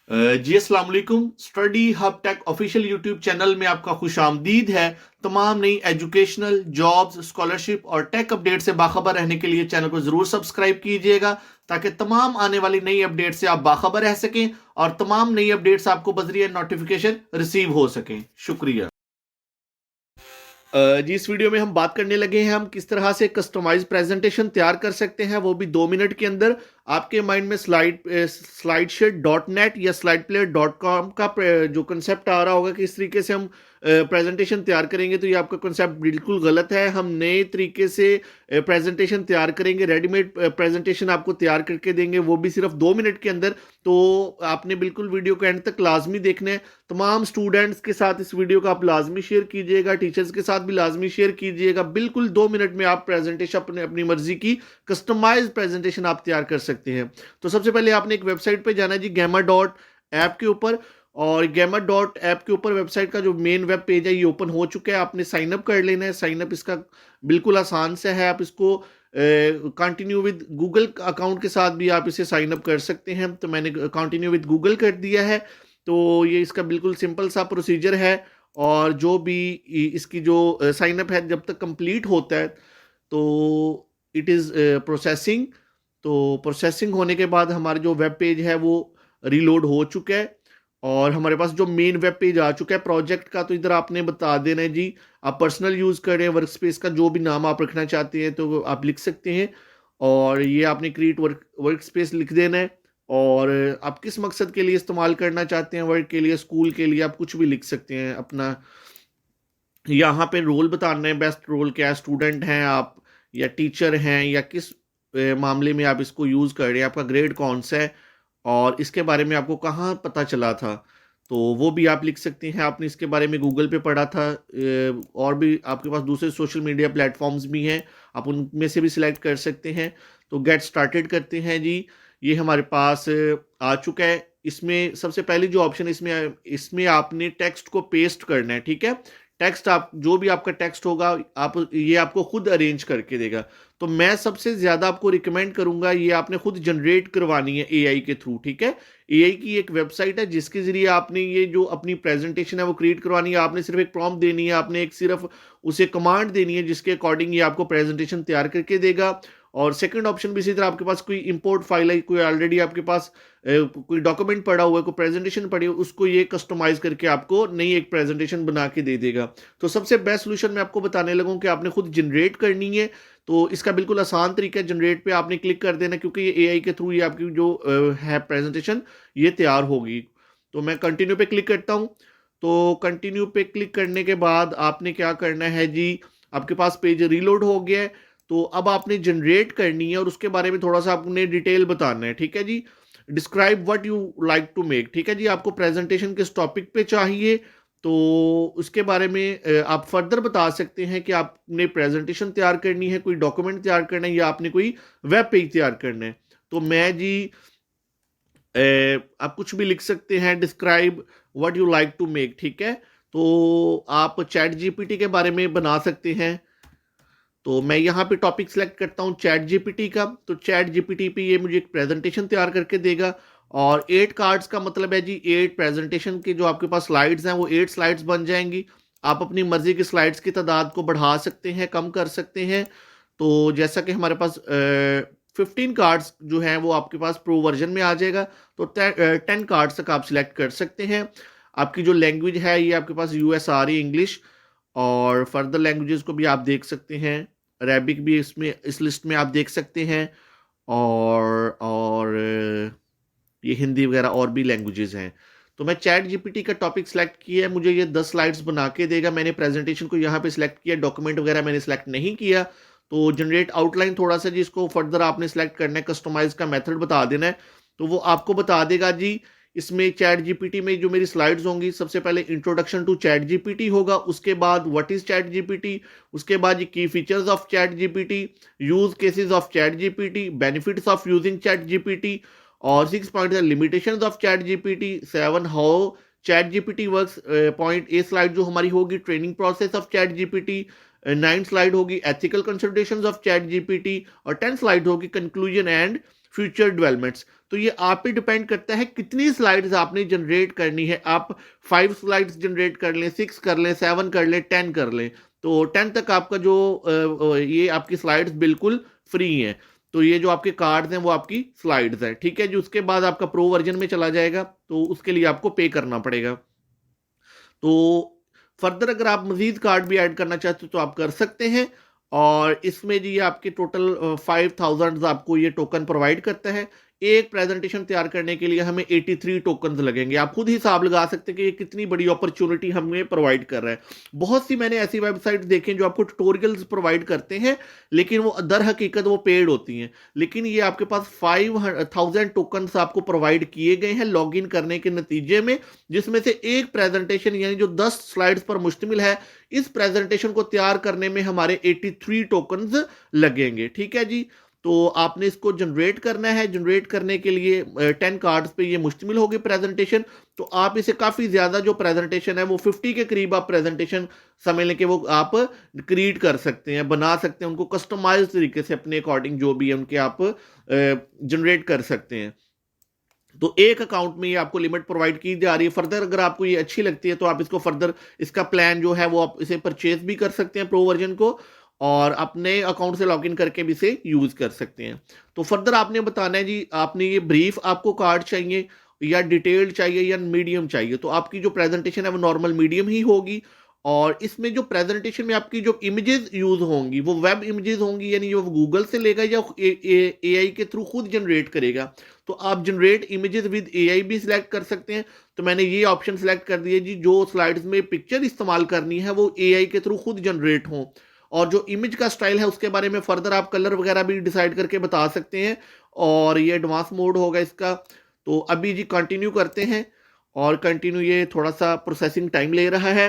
जी अस्सलाम वालेकुम। Study hub tech official YouTube channel में आपका खुश आमदीद है। तमाम नई एजुकेशनल, जॉब्स, स्कॉलरशिप और टेक अपडेट से बाखबर रहने के लिए चैनल को जरूर सब्सक्राइब कीजिएगा, ताकि तमाम आने वाली नई अपडेट से आप बाखबर रह सकें और तमाम नई अपडेट्स आपको बजरिया नोटिफिकेशन रिसीव हो सकें। शुक्रिया। जी इस वीडियो में हम बात करने लगे हैं हम किस तरह से कस्टमाइज प्रेजेंटेशन तैयार कर सकते हैं, वो भी 2 मिनट के अंदर। आपके माइंड में स्लाइडशेट.नेट या स्लाइडप्लेयर.com का जो कंसेप्ट आ रहा होगा कि इस तरीके से हम प्रेजेंटेशन तैयार करेंगे, तो ये आपका कंसेप्ट बिल्कुल गलत है। हम नए तरीके से प्रेजेंटेशन तैयार करेंगे, रेडीमेड प्रेजेंटेशन आपको तैयार करके देंगे, वो भी सिर्फ 2 मिनट के अंदर। तो आपने बिल्कुल वीडियो को एंड तक लाजमी देखना है। तमाम स्टूडेंट्स के साथ इस वीडियो को आप लाजमी शेयर कीजिएगा, टीचर्स के साथ भी लाजमी शेयर कीजिएगा। बिल्कुल 2 मिनट में आप प्रेजेंटेशन अपनी मर्जी की कस्टमाइज प्रेजेंटेशन आप तैयार कर सकते हैं। तो सबसे पहले आपने एक वेबसाइट पे जाना है जी, gamma.app के ऊपर। और gamma.app के ऊपर वेबसाइट का जो मेन वेब पेज है ये ओपन हो चुका है। आपने साइन अप कर लेना है। साइन अप इसका बिल्कुल आसान से है। आप इसको कंटिन्यू विद गूगल अकाउंट के साथ भी आप इसे साइन अप कर सकते हैं। तो मैंने कंटिन्यू विद गूगल कर दिया है। तो ये इसका बिल्कुल सिंपल सा प्रोसीजर है। और जो भी इसकी जो साइन अप है, जब तक कंप्लीट होता है तो इट इज़ प्रोसेसिंग। तो प्रोसेसिंग होने के बाद हमारा जो वेब पेज है वो रीलोड हो चुका है और हमारे पास जो मेन वेब पेज आ चुका है प्रोजेक्ट का। तो इधर आपने बता देना है जी, आप पर्सनल यूज़ करें, वर्क स्पेस का जो भी नाम आप रखना चाहते हैं तो आप लिख सकते हैं। और ये आपने क्रिएट वर्क स्पेस लिख देना है। और आप किस मकसद के लिए इस्तेमाल करना चाहते हैं, वर्क के लिए, स्कूल के लिए, आप कुछ भी लिख सकते हैं अपना। यहाँ पे रोल बताना है, बेस्ट रोल क्या है, स्टूडेंट हैं आप या टीचर हैं या किस मामले में आप इसको यूज़ कर रहे हैं, आपका ग्रेड कौन सा है और इसके बारे में आपको कहाँ पता चला था, तो वो भी आप लिख सकते हैं। आपने इसके बारे में गूगल पे पढ़ा था। और भी आपके पास दूसरे सोशल मीडिया प्लेटफॉर्म्स भी हैं, आप उनमें से भी सिलेक्ट कर सकते हैं। तो गेट स्टार्टेड करते हैं जी। ये हमारे पास आ चुका है। इसमें सबसे पहले जो ऑप्शन इसमें इसमें आपने टेक्स्ट को पेस्ट करना है, ठीक है। टेक्स्ट आप जो भी आपका टेक्स्ट होगा आप ये आपको खुद अरेंज करके देगा। तो मैं सबसे ज्यादा आपको रिकमेंड करूंगा ये आपने खुद जनरेट करवानी है एआई के थ्रू, ठीक है। एआई की एक वेबसाइट है जिसके जरिए आपने ये जो अपनी प्रेजेंटेशन है वो क्रिएट करवानी है। आपने सिर्फ एक प्रॉम्प्ट देनी है, आपने एक सिर्फ उसे कमांड देनी है जिसके अकॉर्डिंग ये आपको प्रेजेंटेशन तैयार करके देगा। और सेकंड ऑप्शन भी इसी तरह, आपके पास कोई इंपोर्ट फाइल है, कोई ऑलरेडी आपके पास कोई डॉक्यूमेंट पड़ा हुआ है, कोई प्रेजेंटेशन पड़ी है, उसको ये कस्टमाइज करके आपको नई एक प्रेजेंटेशन बना के दे देगा। तो सबसे बेस्ट सोल्यूशन मैं आपको बताने लगूँ कि आपने खुद जनरेट करनी है। तो इसका बिल्कुल आसान तरीका है, जनरेट पे आपने क्लिक कर देना, क्योंकि ये एआई के थ्रू ये आपकी जो है प्रेजेंटेशन ये तैयार होगी। तो मैं कंटिन्यू पे क्लिक करता हूँ। तो कंटिन्यू पे क्लिक करने के बाद आपने क्या करना है जी, आपके पास पेज रीलोड हो गया है। तो अब आपने जनरेट करनी है और उसके बारे में थोड़ा सा आपने डिटेल बताना है, ठीक है जी। Describe what you like to make, ठीक है जी। आपको प्रेजेंटेशन किस टॉपिक पे चाहिए, तो उसके बारे में आप फर्दर बता सकते हैं कि आपने प्रेजेंटेशन तैयार करनी है, कोई डॉक्यूमेंट तैयार करना है या आपने कोई वेब पेज तैयार करना है। तो मैं जी आप कुछ भी लिख सकते हैं, describe what you like to make, ठीक है। तो आप चैट जीपीटी के बारे में बना सकते हैं। तो मैं यहाँ पे टॉपिक सेलेक्ट करता हूँ चैट जीपीटी का। तो चैट जीपीटी पे ये मुझे एक प्रेजेंटेशन तैयार करके देगा। और 8 कार्ड्स का मतलब है जी 8 प्रेजेंटेशन के जो आपके पास स्लाइड्स हैं वो 8 स्लाइड्स बन जाएंगी। आप अपनी मर्जी की स्लाइड्स की तादाद को बढ़ा सकते हैं, कम कर सकते हैं। तो जैसा कि हमारे पास 15 कार्ड्स जो हैं वो आपके पास प्रो वर्जन में आ जाएगा। तो 10 कार्ड्स तक आप सिलेक्ट कर सकते हैं। आपकी जो लैंग्वेज है ये आपके पास यूएस आ रही इंग्लिश। और फर्दर लैंग्वेजेस को भी आप देख सकते हैं, अरेबिक भी इसमें इस लिस्ट में आप देख सकते हैं। और ये हिंदी वगैरह और भी लैंग्वेजेस हैं। तो मैं चैट जीपीटी का टॉपिक सेलेक्ट किया है, मुझे ये 10 स्लाइड्स बना के देगा। मैंने प्रेजेंटेशन को यहाँ पे सिलेक्ट किया, डॉक्यूमेंट वगैरह मैंने सेलेक्ट नहीं किया। तो जनरेट आउटलाइन थोड़ा सा, जिसको फर्दर आपने सेलेक्ट करना है, कस्टमाइज का मेथड बता देना है। तो वो आपको बता देगा जी। इसमें चैट जीपीटी में जो मेरी स्लाइड्स होंगी, सबसे पहले इंट्रोडक्शन टू चैट जीपीटी होगा, उसके बाद व्हाट इज चैट जीपीटी, उसके बाद ये की features of chat GPT, use cases of chat GPT, benefits of using chat GPT, और 6 point limitations of chat GPT, 7 how chat GPT works, point a slide जो हमारी होगी training process of chat GPT, 9 slide होगी ethical considerations of chat GPT, और 10 slide होगी conclusion and future developments. तो तो ये आप पे डिपेंड करता है कितनी स्लाइड्स आपने जनरेट करनी है। आप 5 स्लाइड्स जनरेट कर लें, 6 कर लें, 7 कर लें, 10 कर लें, तो 10 तक आपका जो ये आपकी स्लाइड्स बिल्कुल फ्री हैं। तो ये जो आपके कार्ड्स हैं वो आपकी स्लाइड्स हैं, ठीक है जी। उसके बाद आपका प्रो वर्जन में चला जाएगा, तो उसके लिए आपको पे करना पड़ेगा। तो फर्दर अगर आप मजीद कार्ड भी ऐड करना चाहते हो तो आप कर सकते हैं। और इसमें जी आपके टोटल 5000 आपको ये टोकन प्रोवाइड करता है। एक प्रेजेंटेशन तैयार करने के लिए हमें 83 टोकन लगेंगे। आप खुद हिसाब लगा सकते हैं कि ये कितनी बड़ी अपॉर्चुनिटी हमें प्रोवाइड कर रहा है। बहुत सी मैंने ऐसी वेबसाइट देखी जो आपको ट्यूटोरियल्स प्रोवाइड करते हैं, लेकिन वो दर हकीकत वो पेड होती हैं। लेकिन ये आपके पास 5000 टोकन आपको प्रोवाइड किए गए हैं लॉगिन करने के नतीजे में, जिसमें से एक प्रेजेंटेशन यानी जो 10 स्लाइड्स पर मुश्तमिल है, इस प्रेजेंटेशन को तैयार करने में हमारे 83 टोकन्स लगेंगे, ठीक है जी। तो आपने इसको जनरेट करना है। जनरेट करने के लिए 10 कार्ड्स पे ये मुश्तमिल होगी प्रेजेंटेशन। तो आप इसे काफ़ी ज़्यादा जो प्रेजेंटेशन है वो 50 के करीब आप प्रेजेंटेशन समझ लें कि वो आप क्रिएट कर सकते हैं, बना सकते हैं, उनको कस्टमाइज तरीके से अपने अकॉर्डिंग जो भी है उनके आप जनरेट कर सकते हैं। तो एक अकाउंट में ये आपको लिमिट प्रोवाइड की जा रही है। फर्दर अगर आपको ये अच्छी लगती है तो आप इसको फर्दर इसका प्लान जो है वो आप इसे परचेज भी कर सकते हैं प्रो वर्जन को, और अपने अकाउंट से लॉगिन करके भी इसे यूज कर सकते हैं। तो फर्दर आपने बताना है जी, आपने ये ब्रीफ आपको कार्ड चाहिए या डिटेल्ड चाहिए या मीडियम चाहिए। तो आपकी जो प्रेजेंटेशन है वो नॉर्मल मीडियम ही होगी। और इसमें जो प्रेजेंटेशन में आपकी जो इमेजेस यूज होंगी वो वेब इमेजेस होंगी, यानी वो गूगल से लेगा या एआई के थ्रू खुद जनरेट करेगा। तो आप जनरेट इमेजेस विद एआई भी सिलेक्ट कर सकते हैं। तो मैंने ये ऑप्शन सिलेक्ट कर दिया जी, जो स्लाइड्स में पिक्चर इस्तेमाल करनी है वो एआई के थ्रू खुद जनरेट हो। और जो इमेज का स्टाइल है उसके बारे में फर्दर आप कलर वगैरह भी डिसाइड करके बता सकते हैं। और ये एडवांस मोड होगा इसका। तो अभी जी कंटिन्यू करते हैं, और कंटिन्यू ये थोड़ा सा प्रोसेसिंग टाइम ले रहा है,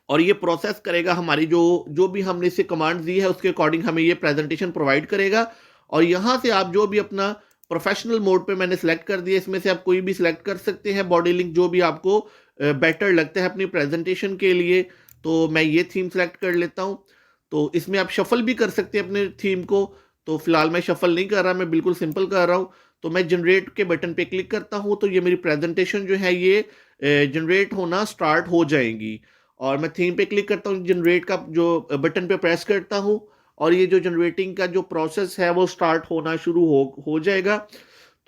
और ये प्रोसेस करेगा हमारी जो जो भी हमने इसे कमांड दी है उसके अकॉर्डिंग हमें ये प्रेजेंटेशन प्रोवाइड करेगा। और यहाँ से आप जो भी अपना प्रोफेशनल मोड पे मैंने सेलेक्ट कर दिया, इसमें से आप कोई भी सिलेक्ट कर सकते हैं बॉडी लिंक जो भी आपको बेटर लगता है अपनी प्रेजेंटेशन के लिए। तो मैं ये थीम सेलेक्ट कर लेता हूँ। तो इसमें आप शफल भी कर सकते हैं अपने थीम को। तो फिलहाल मैं शफल नहीं कर रहा, मैं बिल्कुल सिंपल कर रहा हूँ। तो मैं जनरेट के बटन पे क्लिक करता हूँ, तो ये मेरी प्रेजेंटेशन जो है ये जनरेट होना स्टार्ट हो जाएंगी। और मैं थीम पे क्लिक करता हूँ, जनरेट का जो बटन पे प्रेस करता हूँ, और ये जो जनरेटिंग का जो प्रोसेस है वो स्टार्ट होना शुरू हो जाएगा।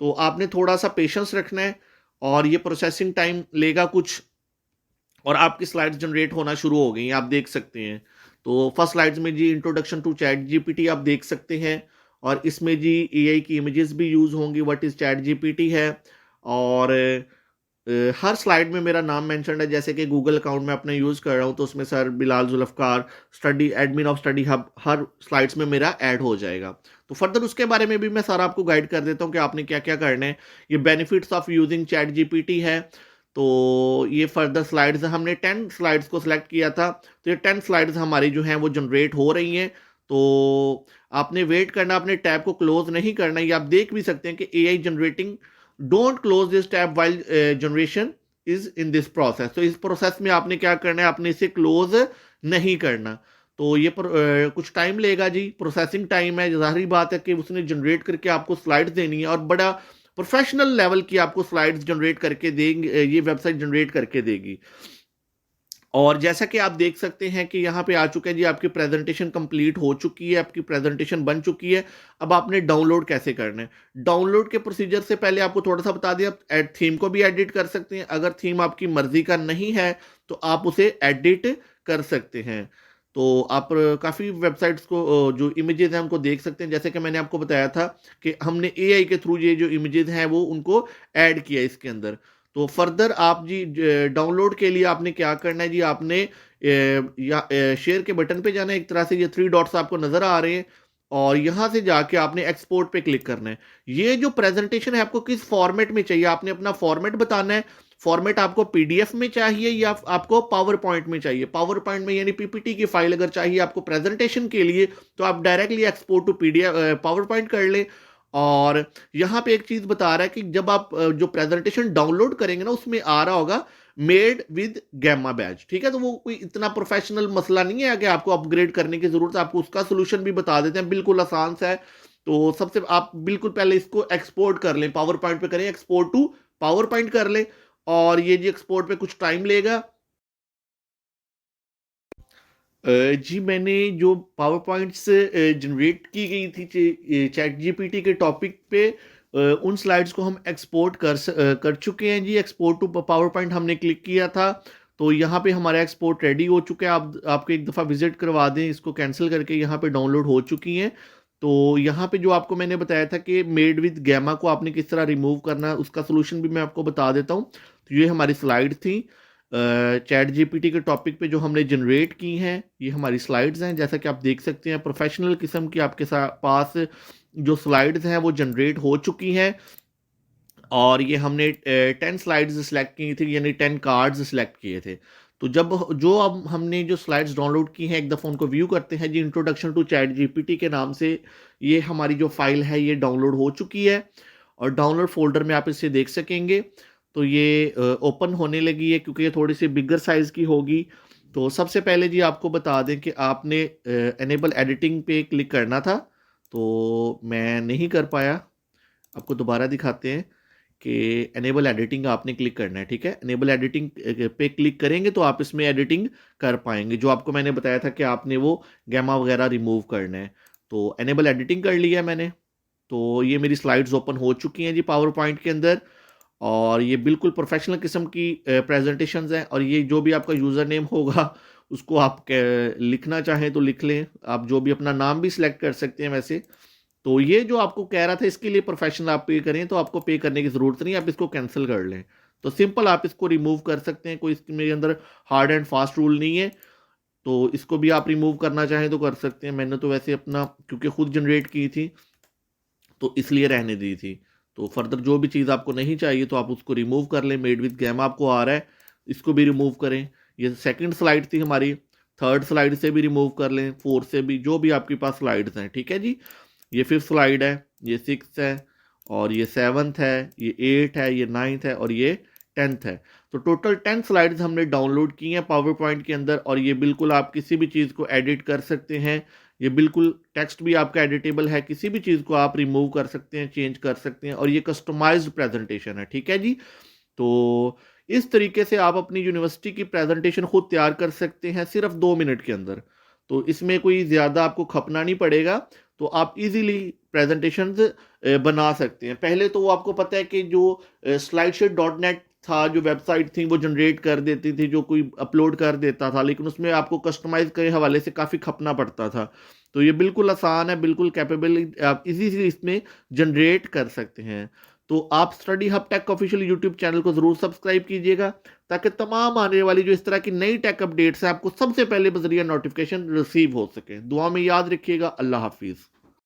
तो आपने थोड़ा सा पेशेंस रखना है, और ये प्रोसेसिंग टाइम लेगा कुछ, और आपकी स्लाइड्स जनरेट होना शुरू हो गई, आप देख सकते हैं। तो फर्स्ट स्लाइड्स में जी इंट्रोडक्शन टू चैट जीपीटी आप देख सकते हैं, और इसमें जी एआई की इमेजेस भी यूज होंगी, व्हाट इज चैट जीपीटी है। और हर स्लाइड में मेरा नाम मेंशन है, जैसे कि गूगल अकाउंट में अपना यूज़ कर रहा हूँ तो उसमें sir Bilal Zulfikar study admin of study hub हर स्लाइड्स में मेरा ऐड हो जाएगा। तो फर्दर उसके बारे में भी मैं सारा आपको गाइड कर देता हूँ कि आपने क्या क्या करना है। ये benefits of using chat GPT है। तो ये फर्दर स्लाइड्स हमने 10 स्लाइड्स को सिलेक्ट किया था, तो ये 10 स्लाइड्स हमारी जो हैं वो जनरेट हो रही हैं। तो आपने वेट करना, अपने टैब को क्लोज नहीं करना। ये आप देख भी सकते हैं कि AI generating don't close this tab while generation is in this process. तो इस प्रोसेस में आपने क्या करना है, आपने इसे क्लोज नहीं करना। तो ये कुछ टाइम लेगा जी, प्रोसेसिंग टाइम है। जाहिर बात है कि उसने जनरेट करके आपको स्लाइड्स देनी है, और बड़ा प्रोफेशनल लेवल की आपको स्लाइड्स जनरेट करके देंगे, ये वेबसाइट जनरेट करके देगी। और जैसा कि आप देख सकते हैं कि यहाँ पे आ चुका है जी, आपकी प्रेजेंटेशन कंप्लीट हो चुकी है, आपकी प्रेजेंटेशन बन चुकी है। अब आपने डाउनलोड कैसे करना है। डाउनलोड के प्रोसीजर से पहले आपको थोड़ा सा बता दिया, आप थीम को भी एडिट कर सकते हैं। अगर थीम आपकी मर्जी का नहीं है तो आप उसे एडिट कर सकते हैं। तो आप काफ़ी वेबसाइट्स को जो इमेजेस हैं उनको देख सकते हैं। जैसे कि मैंने आपको बताया था कि हमने एआई के थ्रू ये जो इमेजेस हैं वो उनको ऐड किया इसके अंदर। तो फर्दर आप जी डाउनलोड के लिए आपने क्या करना है जी, आपने शेयर के बटन पे जाना है। एक तरह से ये 3 डॉट्स आपको नज़र आ रहे हैं, और यहाँ से जाके आपने एक्सपोर्ट पे क्लिक करना है। ये जो प्रेजेंटेशन है आपको किस फॉर्मेट में चाहिए, आपने अपना फॉर्मेट बताना है। फॉर्मेट आपको पीडीएफ में चाहिए या आपको पावर पॉइंट में चाहिए। पावर पॉइंट में यानी पीपीटी की फाइल अगर चाहिए आपको प्रेजेंटेशन के लिए, तो आप directly export to PDF power point कर लें। और यहाँ पे एक चीज बता रहा है कि जब आप जो प्रेजेंटेशन डाउनलोड करेंगे ना, उसमें आ रहा होगा मेड विद गैमा बैच, ठीक है। तो वो कोई इतना प्रोफेशनल मसला नहीं है कि आपको अपग्रेड करने की जरूरत है, आपको उसका सोल्यूशन भी बता देते हैं, बिल्कुल आसान सा है। तो सबसे आप बिल्कुल पहले इसको एक्सपोर्ट कर लें, पावर पॉइंट पे करें, एक्सपोर्ट टू पावर पॉइंट कर लें, और ये जी एक्सपोर्ट पे कुछ टाइम लेगा। जी मैंने जो पावर पॉइंट्स जनरेट की गई थी चैट जीपीटी के टॉपिक पे, उन स्लाइड्स को हम एक्सपोर्ट कर चुके हैं जी। एक्सपोर्ट टू पावर पॉइंट हमने क्लिक किया था, तो यहाँ पे हमारा एक्सपोर्ट रेडी हो चुका है। आप आपको एक दफ़ा विजिट करवा दें, इसको कैंसिल करके यहाँ पे डाउनलोड हो चुकी हैं। तो यहाँ पे जो आपको मैंने बताया था कि मेड विद गैमा को आपने किस तरह रिमूव करना है, उसका सोल्यूशन भी मैं आपको बता देता हूँ। तो ये हमारी स्लाइड थी चैट जीपीटी के टॉपिक पे जो हमने जनरेट की हैं, ये हमारी स्लाइड्स हैं। जैसा कि आप देख सकते हैं, प्रोफेशनल किस्म की आपके पास जो स्लाइड्स हैं वो जनरेट हो चुकी हैं। और ये हमने 10 स्लाइड्स सेलेक्ट की थी, यानी 10 कार्ड्स सेलेक्ट किए थे। तो जब जो अब हमने जो स्लाइड्स डाउनलोड की हैं, एक दफ़ा उनको व्यू करते हैं जी। इंट्रोडक्शन टू चैट जीपीटी के नाम से ये हमारी जो फाइल है ये डाउनलोड हो चुकी है, और डाउनलोड फोल्डर में आप इसे देख सकेंगे। तो ये ओपन होने लगी है, क्योंकि ये थोड़ी सी बिगर साइज़ की होगी। तो सबसे पहले जी आपको बता दें कि आपने एनेबल एडिटिंग पे क्लिक करना था, तो मैं नहीं कर पाया। आपको दोबारा दिखाते हैं कि एनेबल एडिटिंग आपने क्लिक करना है, ठीक है। एनेबल एडिटिंग पे क्लिक करेंगे तो आप इसमें एडिटिंग कर पाएंगे, जो आपको मैंने बताया था कि आपने वो गैमा वगैरह रिमूव करना है। तो एनेबल एडिटिंग कर लिया मैंने। तो ये मेरी स्लाइड्स ओपन हो चुकी हैं जी पावर पॉइंट के अंदर, और ये बिल्कुल प्रोफेशनल किस्म की प्रेजेंटेशंस हैं। और ये जो भी आपका यूज़र नेम होगा उसको आप लिखना चाहें तो लिख लें, आप जो भी अपना नाम भी सिलेक्ट कर सकते हैं वैसे। तो ये जो आपको कह रहा था, इसके लिए प्रोफेशनल आप पे करें, तो आपको पे करने की ज़रूरत नहीं, आप इसको कैंसिल कर लें। तो सिंपल आप इसको रिमूव कर सकते हैं, कोई इसके अंदर हार्ड एंड फास्ट रूल नहीं है। तो इसको भी आप रिमूव करना चाहें तो कर सकते हैं। मैंने तो वैसे अपना, क्योंकि खुद जनरेट की थी तो इसलिए रहने दी थी। तो फर्दर जो भी चीज़ आपको नहीं चाहिए तो आप उसको रिमूव कर लें। मेड विद गैम आपको आ रहा है, इसको भी रिमूव करें। ये सेकंड स्लाइड थी हमारी, थर्ड स्लाइड से भी रिमूव कर लें, फोर्थ से भी, जो भी आपके पास स्लाइड्स हैं, ठीक है जी। ये फिफ्थ स्लाइड है, ये सिक्स है, और ये सेवन्थ है, ये एट है, ये नाइन्थ है, और ये 10th है। तो टोटल 10 स्लाइड्स हमने डाउनलोड की हैं पावर पॉइंट के अंदर। और ये बिल्कुल आप किसी भी चीज़ को एडिट कर सकते हैं। ये बिल्कुल टेक्स्ट भी आपका एडिटेबल है, किसी भी चीज़ को आप रिमूव कर सकते हैं, चेंज कर सकते हैं, और ये कस्टमाइज्ड प्रेजेंटेशन है, ठीक है जी। तो इस तरीके से आप अपनी यूनिवर्सिटी की प्रेजेंटेशन खुद तैयार कर सकते हैं सिर्फ 2 मिनट के अंदर। तो इसमें कोई ज़्यादा आपको खपना नहीं पड़ेगा, तो आप इजीली प्रेजेंटेशंस बना सकते हैं। पहले तो वो आपको पता है कि जो slidesheet.net था, जो वेबसाइट थी वो जनरेट कर देती थी, जो कोई अपलोड कर देता था, लेकिन उसमें आपको कस्टमाइज के हवाले से काफ़ी खपना पड़ता था। तो ये बिल्कुल आसान है, बिल्कुल कैपेबल, आप इजीली इसमें जनरेट कर सकते हैं। तो आप study hub tech official YouTube channel को ज़रूर सब्सक्राइब कीजिएगा, ताकि तमाम आने वाली जो इस तरह की नई टेक अपडेट्स हैं आपको सबसे पहले बजरिया नोटिफिकेशन रिसीव हो सके। दुआ में याद रखिएगा। अल्लाह हाफिज़।